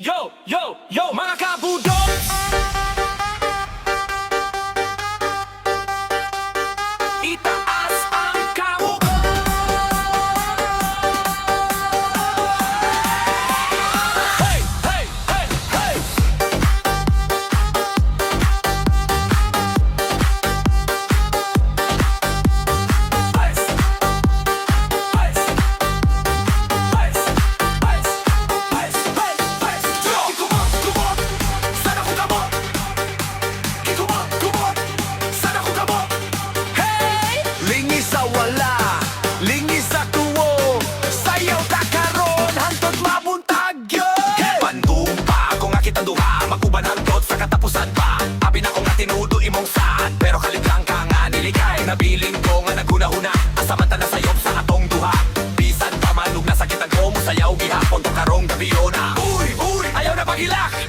Yo, yo, yo, mga kabudots! Itaas ang kamot! Hey, hey, hey, hey! Ice! Ice! Ice! Ice! Ice! Ice! GIKUMOT-KUMOT! Sana ko kamot! GIKUMOT-KUMOT! Sana ko kamot! Hey! Lingis sa wala, lingis sa tuwo, sayaw ta karon hangtod mabuntag yun! Pandumpa ako nga kitang duha, maguban hangtod sa katapusan pa. Abi na ko nga tinudo imong saan, pero kaliglang ka nga nilikay. Nabiling ko nga naghuna-huna, asamanta na sayop sa atong duha. Bisan pa manug na sakitan ko mo sayaw gihapon to karong gabi na. Uy, uy, ayaw na pagilak!